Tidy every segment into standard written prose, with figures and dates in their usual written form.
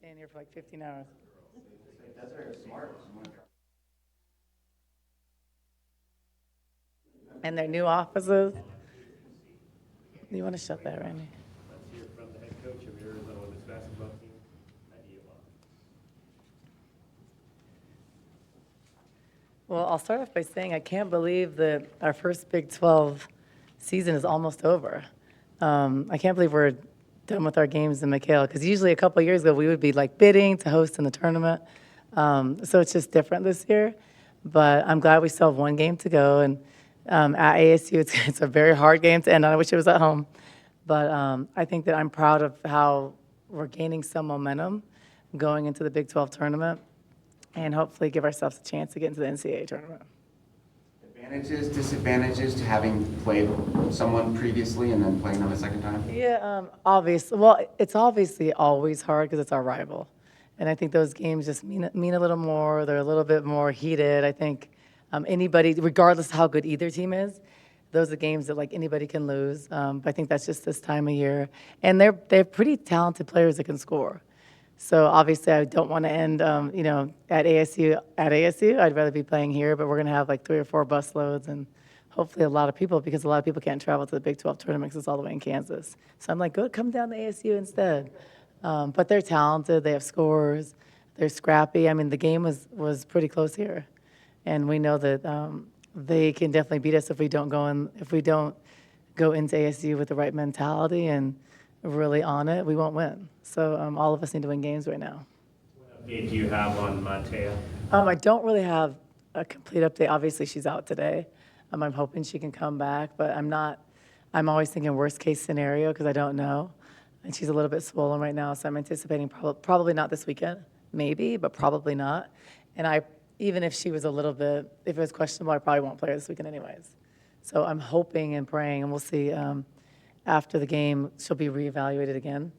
staying here for like 15 hours. That's very smart. And their new offices. You want to shut that, Randy? Let's hear from the head coach of Arizona women's basketball team, Adia. Well, I'll start off by saying I can't believe that our first Big 12 season is almost over. I can't believe we're done with our games in McHale, because usually a couple of years ago we would be like bidding to host in the tournament. So it's just different this year. But I'm glad we still have one game to go. And at ASU, it's a very hard game to end on. I wish it was at home. But I think that I'm proud of how we're gaining some momentum going into the Big 12 tournament and hopefully give ourselves a chance to get into the NCAA tournament. Advantages, disadvantages to having played someone previously and then playing them a second time? Yeah, obviously. Well, it's obviously always hard because it's our rival. And I think those games just mean a little more. They're a little bit more heated. I think anybody, regardless of how good either team is, those are games that like anybody can lose. But I think that's just this time of year. And they're pretty talented players that can score. So obviously, I don't want to end, at ASU. I'd rather be playing here, but we're going to have like 3 or 4 bus loads and hopefully a lot of people, because a lot of people can't travel to the Big 12 tournament because it's all the way in Kansas. So I'm like, go come down to ASU instead. But they're talented. They have scores. They're scrappy. I mean, the game was pretty close here, and we know that they can definitely beat us if we don't go into ASU with the right mentality and really on it. We won't win. So all of us need to win games right now. What update do you have on Montea? I don't really have a complete update. Obviously, she's out today. I'm hoping she can come back, but I'm not. I'm always thinking worst case scenario because I don't know. And she's a little bit swollen right now, so I'm anticipating probably not this weekend, maybe, but probably not. And even if she was a little bit, if it was questionable, I probably won't play her this weekend anyways. So I'm hoping and praying, and we'll see. After the game, she'll be reevaluated again.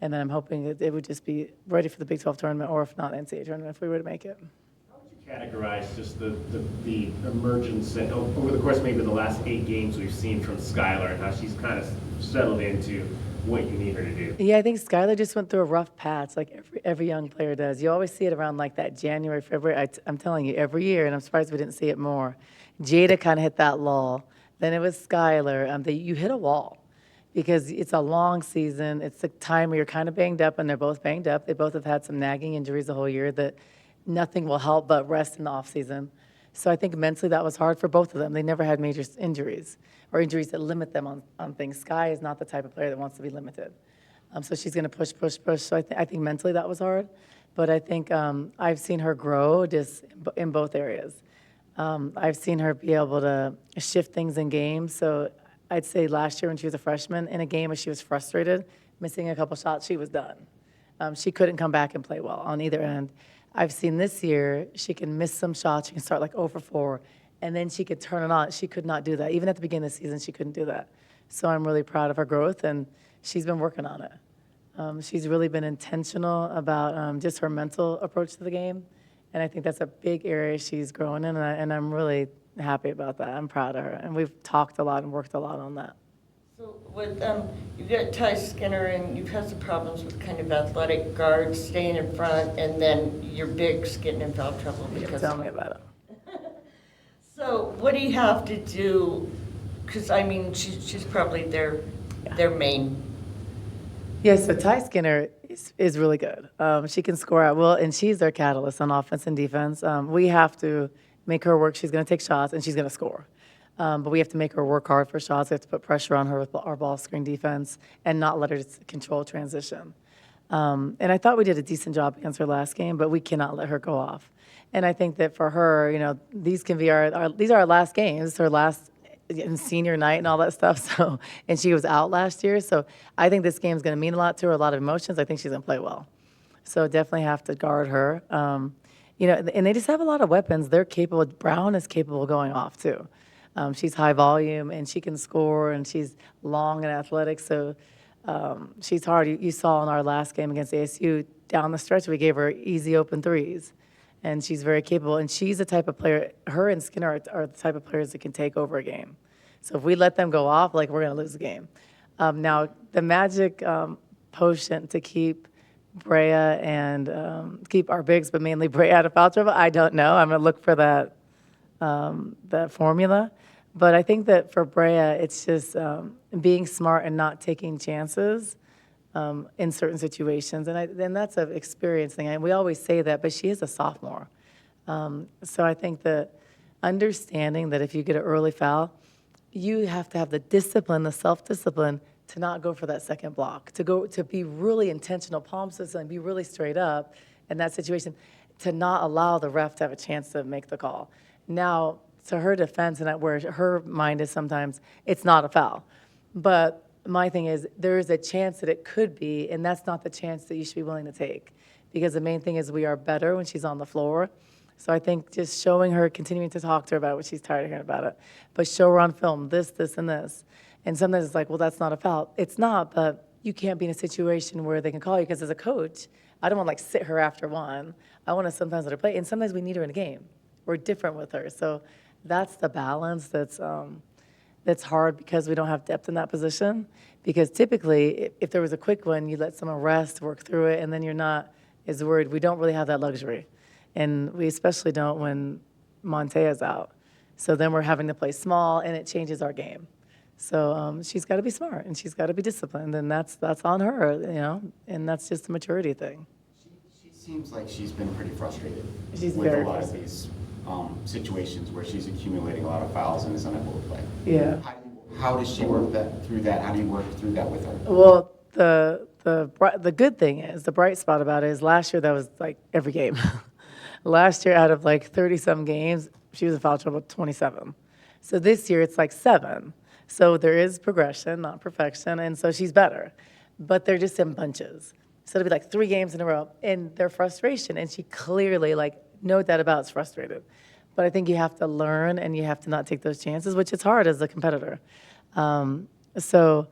And then I'm hoping that it would just be ready for the Big 12 tournament, or if not, NCAA tournament, if we were to make it. How would you categorize just the emergence over the course of maybe the last 8 games we've seen from Skyler and how she's kind of settled into what you need her to do? Yeah, I think Skyler just went through a rough patch, like every young player does. You always see it around like that January, February. I'm telling you, every year, and I'm surprised we didn't see it more. Jada kind of hit that lull. Then it was Skyler. You hit a wall because it's a long season. It's a time where you're kind of banged up, and they're both banged up. They both have had some nagging injuries the whole year that nothing will help but rest in the offseason. So I think mentally that was hard for both of them. They never had major injuries or injuries that limit them on things. Sky is not the type of player that wants to be limited. So she's going to push. So I think mentally that was hard. But I think I've seen her grow just in both areas. I've seen her be able to shift things in games. So I'd say last year when she was a freshman, in a game where she was frustrated, missing a couple shots, she was done. She couldn't come back and play well on either end. I've seen this year, she can miss some shots. She can start like 0 for 4, and then she could turn it on. She could not do that. Even at the beginning of the season, she couldn't do that. So I'm really proud of her growth, and she's been working on it. She's really been intentional about just her mental approach to the game, and I think that's a big area she's growing in, and I'm really happy about that. I'm proud of her, and we've talked a lot and worked a lot on that. So with you've got Ty Skinner, and you've had some problems with kind of athletic guards staying in front, and then your bigs getting in foul trouble because. Tell me about it. So what do you have to do? Because I mean, she's probably their main. Yeah, so Ty Skinner is really good. She can score at will, and she's their catalyst on offense and defense. We have to make her work. She's going to take shots, and she's going to score. But we have to make her work hard for shots. We have to put pressure on her with our ball screen defense and not let her control transition. And I thought we did a decent job against her last game, but we cannot let her go off. And I think that for her, these can be these are our last games, her last in senior night and all that stuff. So, and she was out last year. So I think this game is going to mean a lot to her, a lot of emotions. I think she's going to play well. So definitely have to guard her. And they just have a lot of weapons. They're capable. Brown is capable of going off too. She's high volume, and she can score, and she's long and athletic. So she's hard. You saw in our last game against ASU, down the stretch, we gave her easy open threes. And she's very capable. And she's the type of player, her and Skinner are the type of players that can take over a game. So if we let them go off, we're going to lose the game. Now, the magic potion to keep Brea and keep our bigs, but mainly Brea out of foul trouble? I don't know. I'm going to look for that formula. But I think that for Brea, it's just being smart and not taking chances in certain situations. And that's an experience thing. And we always say that, but she is a sophomore. So I think that understanding that if you get an early foul, you have to have the discipline, the self-discipline to not go for that second block, to be really intentional, palm system, be really straight up in that situation, to not allow the ref to have a chance to make the call. Now, to her defense, and where her mind is sometimes, it's not a foul. But my thing is, there is a chance that it could be, and that's not the chance that you should be willing to take. Because the main thing is we are better when she's on the floor. So I think just showing her, continuing to talk to her about what she's tired of hearing about it, but show her on film, this, and this. And sometimes it's like, well, that's not a foul. It's not, but you can't be in a situation where they can call you, because as a coach, I don't want to like sit her after one. I want to sometimes let her play, and sometimes we need her in a game. We're different with her. So that's the balance that's hard because we don't have depth in that position. Because typically, if there was a quick one, you let someone rest, work through it, and then you're not as worried. We don't really have that luxury. And we especially don't when Montea's out. So then we're having to play small, and it changes our game. So she's got to be smart, and she's got to be disciplined, and that's on her, and that's just a maturity thing. She seems like she's been pretty frustrated She's with very a lot of frustrated. these situations where she's accumulating a lot of fouls and is unable to play. Yeah. How does she work through that? How do you work through that with her? Well, the good thing is, the bright spot about it is last year that was like every game. Last year, out of like 30-some games, she was in foul trouble 27. So this year, it's like 7. So there is progression, not perfection, and so she's better. But they're just in bunches. So it'll be like 3 games in a row, and their frustration, and she clearly, like, no doubt about it's frustrated. But I think you have to learn, and you have to not take those chances, which is hard as a competitor. So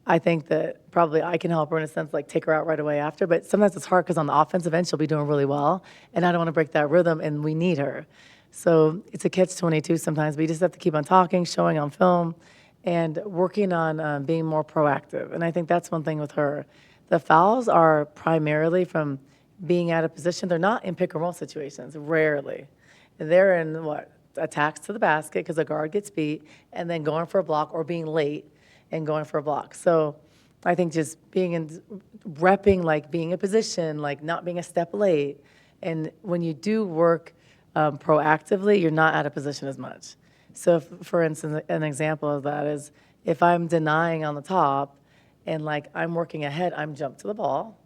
I think that probably I can help her in a sense, like take her out right away after. But sometimes it's hard because on the offensive end, she'll be doing really well. And I don't want to break that rhythm, and we need her. So it's a catch-22 sometimes. But you just have to keep on talking, showing on film, and working on being more proactive. And I think that's one thing with her. The fouls are primarily from being out of position. They're not in pick-and-roll situations, rarely. They're in, attacks to the basket because the guard gets beat, and then going for a block or being late and going for a block. So I think just repping, like being in position, like not being a step late. And when you do work proactively, you're not out of position as much. So for instance, an example of that is if I'm denying on the top and like I'm working ahead, I'm jumped to the ball.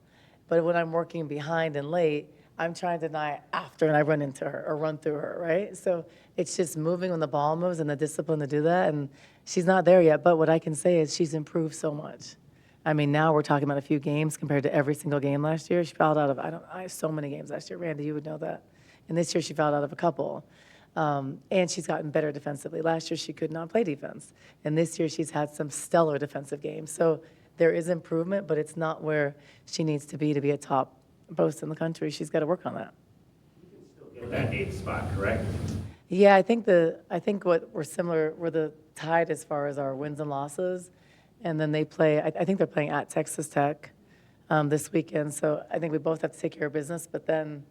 But when I'm working behind and late, I'm trying to deny after and I run into her or run through her, right? So it's just moving when the ball moves and the discipline to do that. And she's not there yet, but what I can say is she's improved so much. I mean, now we're talking about a few games compared to every single game last year. She fouled out of, I have so many games last year. Randy, you would know that. And this year she fouled out of a couple. And she's gotten better defensively. Last year she could not play defense. And this year she's had some stellar defensive games. So there is improvement, but it's not where she needs to be a top post in the country. She's got to work on that. Get that 8th spot, correct? Yeah, I think what we're similar, we're the tied as far as our wins and losses. And then they play, I think they're playing at Texas Tech this weekend. So I think we both have to take care of business, but then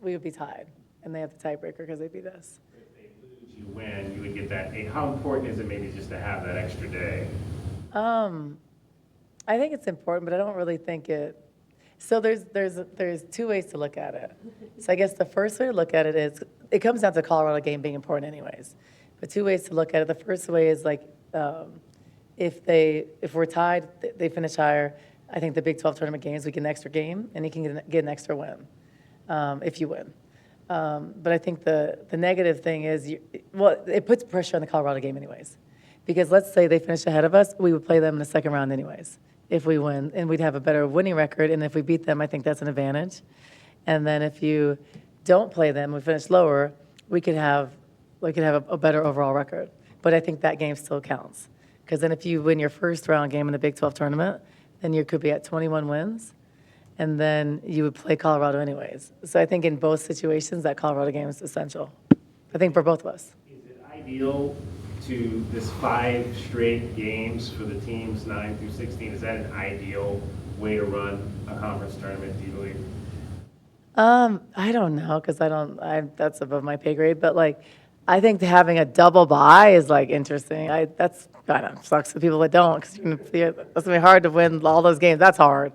we would be tied. And they have the tiebreaker because they beat us. If they lose, you win, you would get that 8. How important is it maybe just to have that extra day? I think it's important, but I don't really think it. So there's 2 ways to look at it. So I guess the first way to look at it is, it comes down to the Colorado game being important anyways. But 2 ways to look at it. The first way is like, if we're tied, they finish higher. I think the Big 12 tournament games, we get an extra game, and you can get an extra win if you win. But I think the negative thing is, it puts pressure on the Colorado game anyways. Because let's say they finish ahead of us, we would play them in the second round anyways if we win, and we'd have a better winning record. And if we beat them, I think that's an advantage. And then if you don't play them, we finish lower, we could have a better overall record. But I think that game still counts. Because then if you win your first round game in the Big 12 tournament, then you could be at 21 wins, and then you would play Colorado anyways. So I think in both situations, that Colorado game is essential, I think, for both of us. Is it ideal to this 5 straight games for the teams 9 through 16? Is that an ideal way to run a conference tournament, do you believe? I don't know, because that's above my pay grade, but like, I think having a double bye is like interesting. That's kind of sucks for people that don't, because it's gonna be hard to win all those games. That's hard.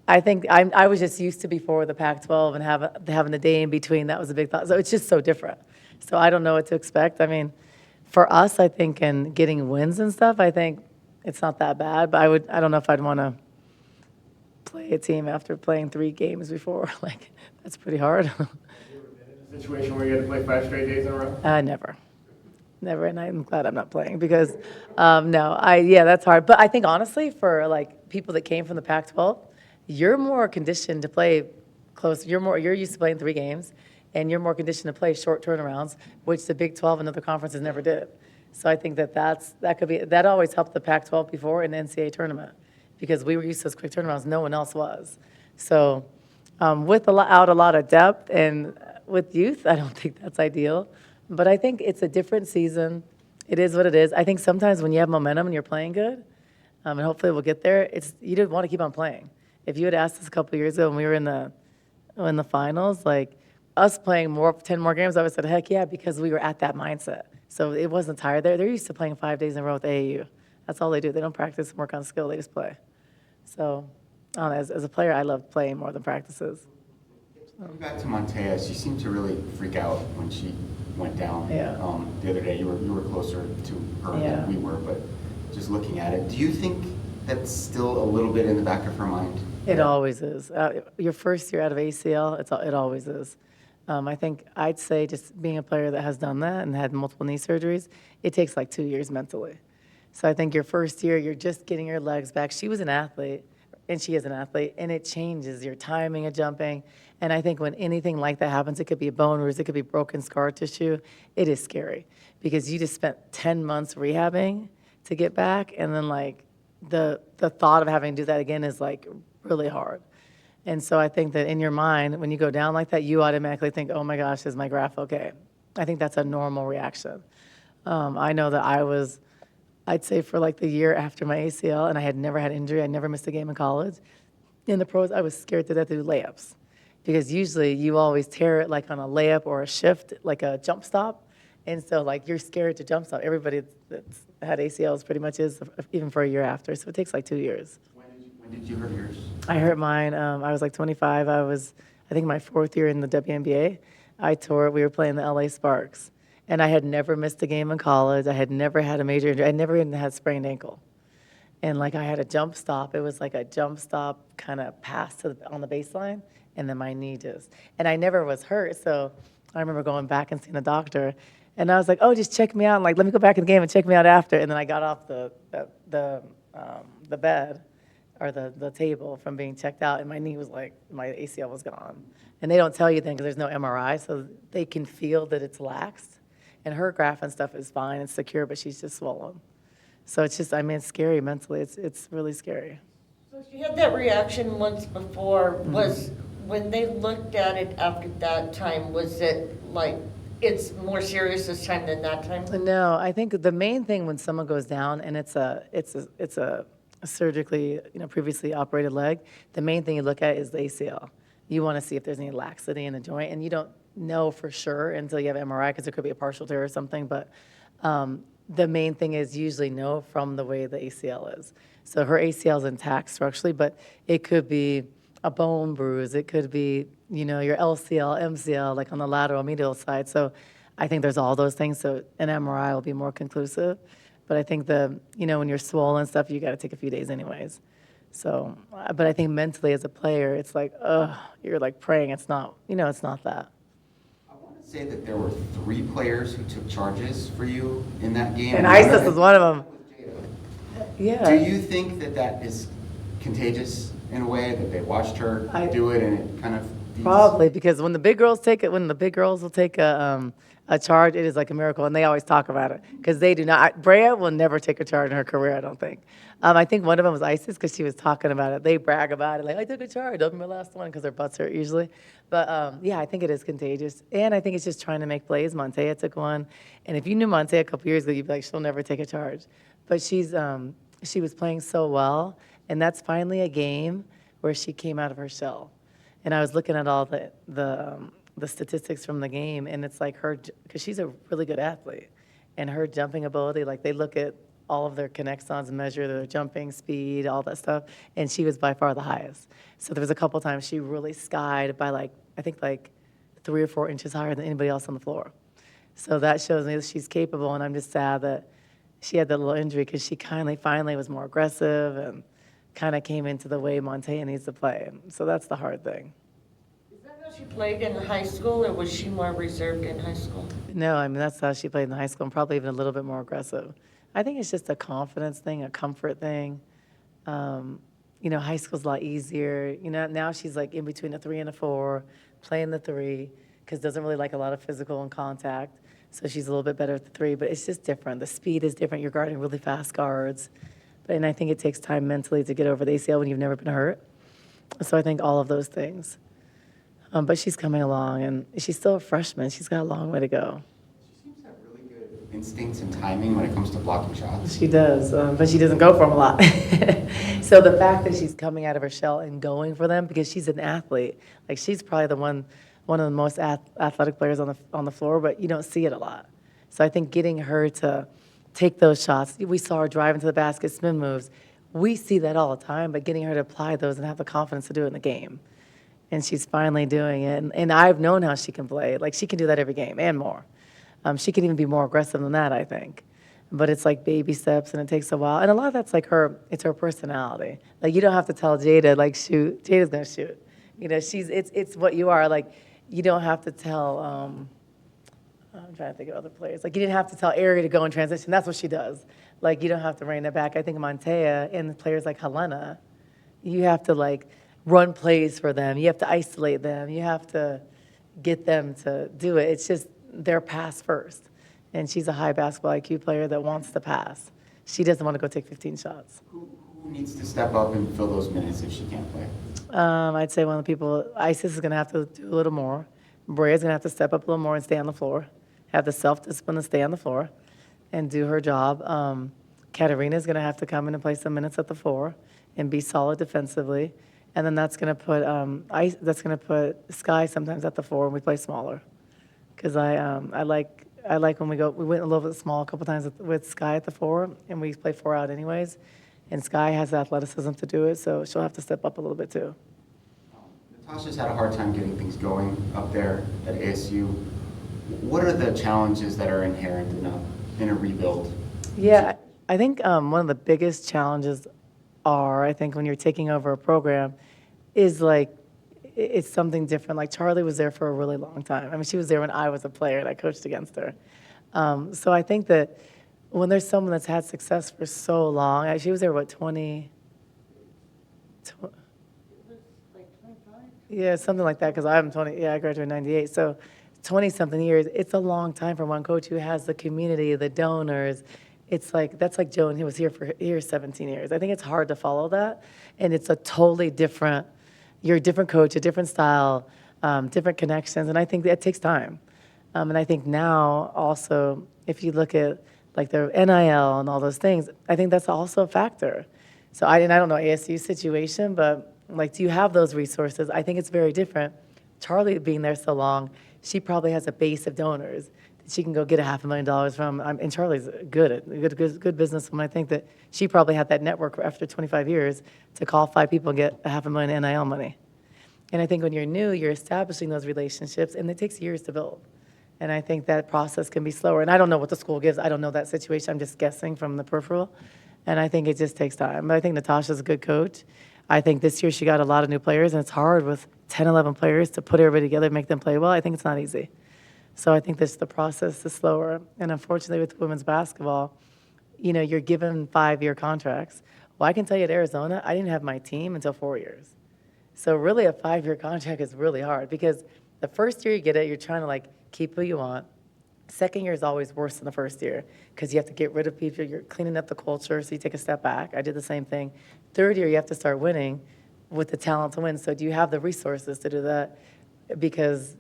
I think I was just used to before the Pac-12 and having the day in between. That was a big thought. So it's just so different. So I don't know what to expect. I mean, for us, I think, and getting wins and stuff, I think it's not that bad. But I don't know if I'd want to play a team after playing 3 games before. Like, that's pretty hard. A situation where you had to play 5 straight days in a row? Never. Never, and I'm glad I'm not playing because, yeah, that's hard. But I think honestly, for like people that came from the Pac-12, you're more conditioned to play close. You're used to playing 3 games, and you're more conditioned to play short turnarounds, which the Big 12 and other conferences never did. So I think that always helped the Pac-12 before in the NCAA tournament because we were used to those quick turnarounds. No one else was. So without a lot of depth and with youth, I don't think that's ideal. But I think it's a different season. It is what it is. I think sometimes when you have momentum and you're playing good, and hopefully we'll get there, you didn't want to keep on playing. If you had asked us a couple of years ago when we were in the finals, like us playing 10 more games, I would have said, heck yeah, because we were at that mindset. So it wasn't tired. They're used to playing 5 days in a row with AAU. That's all they do. They don't practice and work on skill. They just play. So I don't know, as a player, I love playing more than practices. Going back to Montea, she seemed to really freak out when she went down the other day. You were closer to her than we were, but just looking at it, do you think that's still a little bit in the back of her mind? It always is. Your first year out of ACL, it always is. I think I'd say just being a player that has done that and had multiple knee surgeries, it takes like 2 years mentally. So I think your first year, you're just getting your legs back. She was an athlete, and she is an athlete, and it changes your timing of jumping. And I think when anything like that happens, it could be a bone bruise, it could be broken scar tissue, it is scary because you just spent 10 months rehabbing to get back, and then like the thought of having to do that again is like really hard. And so I think that in your mind, when you go down like that, you automatically think, oh my gosh, is my graph okay? I think that's a normal reaction. I know that I'd say for like the year after my ACL, and I had never had injury, I never missed a game in college. In the pros, I was scared to death to do layups because usually you always tear it like on a layup or a shift, like a jump stop. And so like you're scared to jump stop. Everybody that's had ACLs pretty much is, even for a year after. So it takes like 2 years. When did you hurt yours? I hurt mine. I was like 25. I think my 4th year in the WNBA. I tore it. We were playing the LA Sparks. And I had never missed a game in college. I had never had a major injury. I never even had sprained ankle. And like I had a jump stop. It was like a jump stop kind of pass on the baseline. And then my knee just, and I never was hurt. So I remember going back and seeing a doctor. And I was like, oh, just check me out. And like, let me go back in the game and check me out after. And then I got off the bed or the table from being checked out, and my knee was like, my ACL was gone. And they don't tell you then because there's no MRI, so they can feel that it's laxed. And her graph and stuff is fine, it's secure, but she's just swollen. So it's just, I mean, it's scary mentally. It's really scary. So she had that reaction once before. Was when they looked at it after that time, was it like it's more serious this time than that time? No, I think the main thing when someone goes down and it's a surgically, previously operated leg, the main thing you look at is the ACL. You want to see if there's any laxity in the joint, and you don't know for sure until you have MRI because there could be a partial tear or something, but the main thing is usually know from the way the ACL is. So her ACL is intact structurally, but it could be a bone bruise, it could be, your LCL, MCL, like on the lateral medial side. So I think there's all those things, so an MRI will be more conclusive. But I think when you're swollen and stuff, you got to take a few days anyways. So, but I think mentally as a player, it's like, you're like praying. It's not, it's not that. I want to say that there were 3 players who took charges for you in that game. And Isis was one of them. Yeah. Do you think that is contagious in a way, that they watched her do it and it kind of... Probably, because when the big girls will take a charge, it is like a miracle, and they always talk about it because they do not. Brea will never take a charge in her career, I don't think. I think one of them was Isis because she was talking about it. They brag about it, like, I took a charge. I'll be my last one because their butts hurt usually. But yeah, I think it is contagious, and I think it's just trying to make plays. Montea took one, and if you knew Montea a couple years ago, you'd be like, she'll never take a charge. But she was playing so well, and that's finally a game where she came out of her shell. And I was looking at all the statistics from the game, and it's like her, because she's a really good athlete, and her jumping ability, like they look at all of their connections, measure their jumping speed, all that stuff, and she was by far the highest. So there was a couple times she really skied by I think 3 or 4 inches higher than anybody else on the floor. So that shows me that she's capable, and I'm just sad that she had that little injury because she finally was more aggressive and kind of came into the way Montea needs to play. So that's the hard thing. Is that how she played in high school, or was she more reserved in high school? No, I mean, that's how she played in high school, and probably even a little bit more aggressive. I think it's just a confidence thing, a comfort thing. High school's a lot easier. Now she's in between a 3 and a 4, playing the 3, because doesn't really like a lot of physical and contact. So she's a little bit better at the 3, but it's just different. The speed is different. You're guarding really fast guards. And I think it takes time mentally to get over the ACL when you've never been hurt. So I think all of those things. But she's coming along, and she's still a freshman. She's got a long way to go. She seems to have really good instincts and timing when it comes to blocking shots. She does, but she doesn't go for them a lot. So the fact that she's coming out of her shell and going for them, because she's an athlete, she's probably one of the most athletic players on the floor, but you don't see it a lot. So I think getting her to take those shots, we saw her drive into the basket, spin moves. We see that all the time, but getting her to apply those and have the confidence to do it in the game. And she's finally doing it. And I've known how she can play. She can do that every game and more. She can even be more aggressive than that, I think. But it's baby steps, and it takes a while. And a lot of that's it's her personality. You don't have to tell Jada, shoot. Jada's going to shoot. It's what you are. You don't have to tell, I'm trying to think of other players. You didn't have to tell Aria to go in transition. That's what she does. You don't have to rein that back. I think Montea and players like Helena, you have to, run plays for them. You have to isolate them. You have to get them to do it. It's just their pass first. And she's a high basketball IQ player that wants to pass. She doesn't want to go take 15 shots. Who needs to step up and fill those minutes if she can't play? I'd say one of the people, Isis is going to have to do a little more. Brea's going to have to step up a little more and stay on the floor. Have the self-discipline to stay on the floor and do her job. Katarina's going to have to come in and play some minutes at the 4 and be solid defensively. And then that's going to put Sky sometimes at the 4 and we play smaller. Because I like when we went a little bit small a couple times with Sky at the 4, and we play 4 out anyways. And Sky has the athleticism to do it, so she'll have to step up a little bit too. Natasha's had a hard time getting things going up there at ASU. What are the challenges that are inherent in a rebuild? Yeah, I think one of the biggest challenges I think when you're taking over a program is it's something different. Charlie was there for a really long time. I mean, she was there when I was a player and I coached against her. So I think that when there's someone that's had success for so long, she was there, 20? Yeah, something like that, because I'm 20. Yeah, I graduated in 98. So 20-something years, it's a long time for one coach who has the community, the donors. That's like Joan, who was here 17 years. I think it's hard to follow that, and it's a totally different, you're a different coach, a different style, different connections, and I think that takes time. And I think now also, if you look at their NIL and all those things, I think that's also a factor. So I don't know ASU's situation, but do you have those resources? I think it's very different. Charlie being there so long, she probably has a base of donors that she can go get $500,000 from. And Charlie's good businesswoman. I think that she probably had that network after 25 years to call 5 people and get $500,000 NIL money. And I think when you're new, you're establishing those relationships, and it takes years to build. And I think that process can be slower. And I don't know what the school gives. I don't know that situation. I'm just guessing from the peripheral. And I think it just takes time. But I think Natasha's a good coach. I think this year she got a lot of new players, and it's hard with 10, 11 players to put everybody together and make them play well. I think it's not easy. So I think the process is slower. And unfortunately with women's basketball, you're given 5-year contracts. Well, I can tell you at Arizona, I didn't have my team until 4 years. So really a 5-year contract is really hard, because the first year you get it, you're trying to keep who you want. Second year is always worse than the first year, because you have to get rid of people. You're cleaning up the culture, so you take a step back. I did the same thing. Third year, you have to start winning with the talent to win. So do you have the resources to do that? Because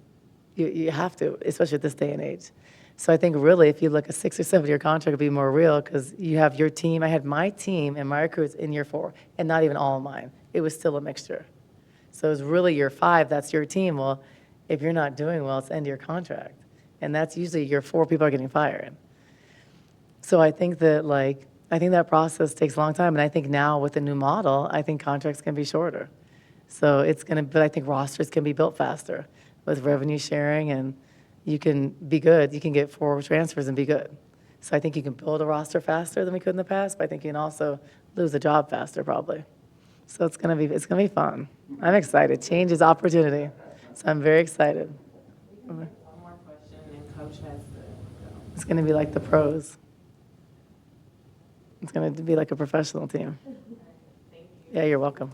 you have to, especially at this day and age. So I think really if you look, a 6 or 7 year contract would be more real, because you have your team. I had my team and my recruits in year 4, and not even all of mine. it was still a mixture. So it's really year 5, that's your team. Well, if you're not doing well, it's the end of your contract. And that's usually year 4, people are getting fired. So I think that process takes a long time. And I think now with the new model, I think contracts can be shorter. So but I think rosters can be built faster with revenue sharing, and you can be good. You can get 4 transfers and be good. So I think you can build a roster faster than we could in the past, but I think you can also lose a job faster probably. So it's gonna be fun. I'm excited. Change is opportunity. So I'm very excited. One more question, and Coach has to go. It's gonna be like the pros. It's gonna be like a professional team. Thank you. Yeah, you're welcome.